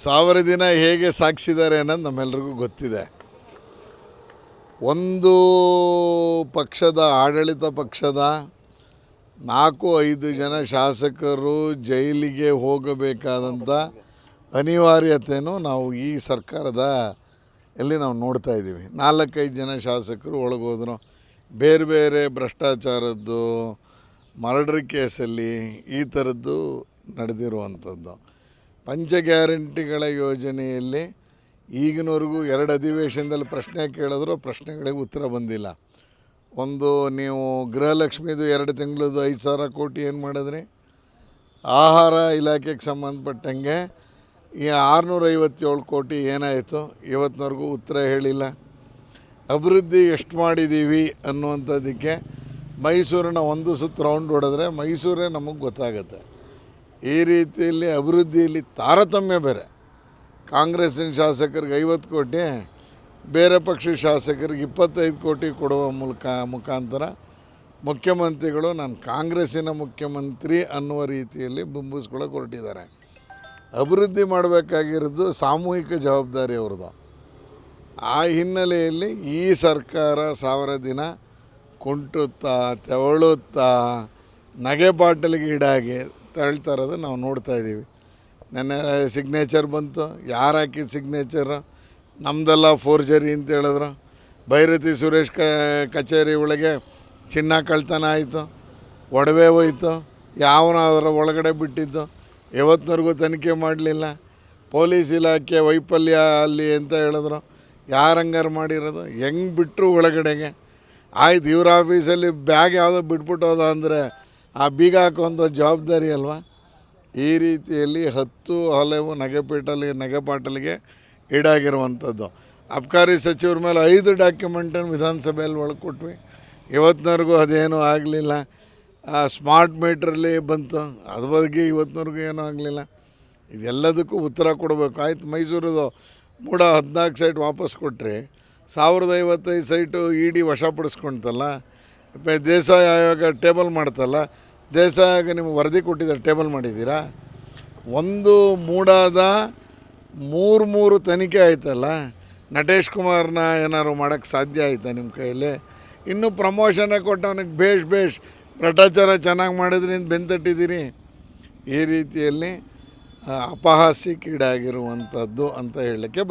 1000 ದಿನ ಹೇಗೆ ಸಾಗಿಸಿದ್ದಾರೆ ಅನ್ನೋದು ನಮ್ಮೆಲ್ರಿಗೂ ಗೊತ್ತಿದೆ. ಒಂದು ಪಕ್ಷದ ಆಡಳಿತ ಪಕ್ಷದ 4-5 ಜನ ಶಾಸಕರು ಜೈಲಿಗೆ ಹೋಗಬೇಕಾದಂಥ ಅನಿವಾರ್ಯತೆಯೂ ನಾವು ಈ ಸರ್ಕಾರದ ನಾವು ನೋಡ್ತಾ ಇದ್ದೀವಿ. 4-5 ಜನ ಶಾಸಕರು ಒಳಗೋದ್ರು. ಬೇರೆ ಬೇರೆ ಭ್ರಷ್ಟಾಚಾರದ್ದು, ಮರ್ಡರ್ ಕೇಸಲ್ಲಿ ಈ ಥರದ್ದು ನಡೆದಿರುವಂಥದ್ದು. ಪಂಚ ಗ್ಯಾರಂಟಿಗಳ ಯೋಜನೆಯಲ್ಲಿ ಈಗಿನವರೆಗೂ 2 ಅಧಿವೇಶನದಲ್ಲಿ ಪ್ರಶ್ನೆ ಕೇಳಿದ್ರು, ಪ್ರಶ್ನೆಗಳಿಗೆ ಉತ್ತರ ಬಂದಿಲ್ಲ. ಒಂದು ನೀವು ಗೃಹಲಕ್ಷ್ಮಿದು 2 ತಿಂಗಳದ್ದು 5,000 ಕೋಟಿ ಏನು ಮಾಡಿದ್ರಿ? ಆಹಾರ ಇಲಾಖೆಗೆ ಸಂಬಂಧಪಟ್ಟಂಗೆ ಈ 657 ಕೋಟಿ ಏನಾಯಿತು? ಇವತ್ತಿನವರೆಗೂ ಉತ್ತರ ಹೇಳಿಲ್ಲ. ಅಭಿವೃದ್ಧಿ ಎಷ್ಟು ಮಾಡಿದ್ದೀವಿ ಅನ್ನುವಂಥದ್ದಕ್ಕೆ ಮೈಸೂರಿನ ಒಂದು ಸುತ್ತು ರೌಂಡ್ ಹೊಡೆದ್ರೆ ಮೈಸೂರೇ ನಮಗೆ ಗೊತ್ತಾಗುತ್ತೆ. ಈ ರೀತಿಯಲ್ಲಿ ಅಭಿವೃದ್ಧಿಯಲ್ಲಿ ತಾರತಮ್ಯ ಬೇರೆ. ಕಾಂಗ್ರೆಸ್ಸಿನ ಶಾಸಕರಿಗೆ 50 ಕೋಟಿ, ಬೇರೆ ಪಕ್ಷದ ಶಾಸಕರಿಗೆ 25 ಕೋಟಿ ಕೊಡುವ ಮುಖಾಂತರ ಮುಖ್ಯಮಂತ್ರಿಗಳು ನಾನು ಕಾಂಗ್ರೆಸ್ಸಿನ ಮುಖ್ಯಮಂತ್ರಿ ಅನ್ನುವ ರೀತಿಯಲ್ಲಿ ಬಿಂಬಿಸ್ಕೊಳ್ಳೋಕೆ ಹೊರಟಿದ್ದಾರೆ. ಅಭಿವೃದ್ಧಿ ಮಾಡಬೇಕಾಗಿರೋದು ಸಾಮೂಹಿಕ ಜವಾಬ್ದಾರಿ ಅವ್ರದ್ದು. ಆ ಹಿನ್ನೆಲೆಯಲ್ಲಿ ಈ ಸರ್ಕಾರ 1000 ದಿನ ಕುಂಟುತ್ತಾ ತೆವಳುತ್ತಾ ನಗೆ ಬಾಟಲಿಗೆ ಈಡಾಗಿ ತಳ್ತಾ ಇರೋದು ನಾವು ನೋಡ್ತಾ ಇದ್ದೀವಿ. ನೆನ್ನೆ ಸಿಗ್ನೇಚರ್ ಬಂತು. ಯಾರು ಹಾಕಿದ ಸಿಗ್ನೇಚರು? ನಮ್ಮದೆಲ್ಲ ಫೋರ್ಜರಿ ಅಂತ ಹೇಳಿದ್ರು. ಭೈರತಿ ಸುರೇಶ್ ಕಚೇರಿ ಒಳಗೆ ಚಿನ್ನ ಕಳ್ತನ ಆಯಿತು, ಒಡವೆ ಹೋಯ್ತು, ಯಾವನ ಅದರ ಒಳಗಡೆ ಬಿಟ್ಟಿದ್ದು ಇವತ್ತಿನವರೆಗೂ ತನಿಖೆ ಮಾಡಲಿಲ್ಲ. ಪೊಲೀಸ್ ಇಲಾಖೆ ವೈಫಲ್ಯ ಅಲ್ಲಿ ಅಂತ ಹೇಳಿದ್ರು. ಯಾರಂಗಾರು ಮಾಡಿರೋದು? ಹೆಂಗೆ ಬಿಟ್ಟರು ಒಳಗಡೆಗೆ? ಆಯ್ತು, ಇವ್ರ ಆಫೀಸಲ್ಲಿ ಬ್ಯಾಗ್ ಯಾವುದೋ ಬಿಟ್ಬಿಟ್ಟೋದ ಅಂದರೆ ಆ ಬೀಗ ಹಾಕುವಂಥ ಜವಾಬ್ದಾರಿ ಅಲ್ವಾ? ಈ ರೀತಿಯಲ್ಲಿ 10 ಹಲವು ನಗೆಪಾಟಲಿಗೆ ಈಡಾಗಿರುವಂಥದ್ದು. ಅಬ್ಕಾರಿ ಸಚಿವರ ಮೇಲೆ 5 ಡಾಕ್ಯುಮೆಂಟನ್ನು ವಿಧಾನಸಭೆಯಲ್ಲಿ ಒಳಗೆ ಕೊಟ್ವಿ. ಇವತ್ತಿನವರೆಗೂ ಅದೇನೂ ಆಗಲಿಲ್ಲ. ಸ್ಮಾರ್ಟ್ ಮೀಟ್ರಲ್ಲಿ ಬಂತು, ಅದ್ರ ಬಗ್ಗೆ ಇವತ್ತಿನವರೆಗೂ ಏನೂ ಆಗಲಿಲ್ಲ. ಇದೆಲ್ಲದಕ್ಕೂ ಉತ್ತರ ಕೊಡಬೇಕು. ಆಯ್ತು, ಮೈಸೂರದು ಮೂಡ 14 ಸೈಟ್ ವಾಪಸ್ ಕೊಟ್ಟರೆ 1055 ಸೈಟು ಇಡಿ ವಶಪಡಿಸ್ಕೊಳ್ತಲ್ಲ. ದೇಸಾಯಿ ಆಯೋಗ ಟೇಬಲ್ ಮಾಡ್ತಲ್ಲ. ದೇಸಾಯಿ ಆಯೋಗ ನಿಮ್ಗೆ ವರದಿ ಕೊಟ್ಟಿದ್ದಾರೆ, ಟೇಬಲ್ ಮಾಡಿದ್ದೀರಾ? ಒಂದು ಮೂಡಾದ 3 ತನಿಖೆ ಆಯ್ತಲ್ಲ. ನಟೇಶ್ ಕುಮಾರ್ನ ಏನಾದ್ರು ಮಾಡೋಕ್ಕೆ ಸಾಧ್ಯ ಆಯಿತಾ ನಿಮ್ಮ ಕೈಯಲ್ಲಿ? ಇನ್ನೂ ಪ್ರಮೋಷನ್ನೇ ಕೊಟ್ಟು ಅವನಿಗೆ ಬೇಷ್ ಭ್ರಷ್ಟಾಚಾರ ಚೆನ್ನಾಗಿ ಮಾಡಿದ್ರಿಂದ ಬೆಂತಟ್ಟಿದ್ದೀರಿ. ಈ ರೀತಿಯಲ್ಲಿ ಅಪಹಾಸ್ಯಕ್ಕೀಡಾಗಿರುವಂಥದ್ದು ಅಂತ ಹೇಳಲಿಕ್ಕೆ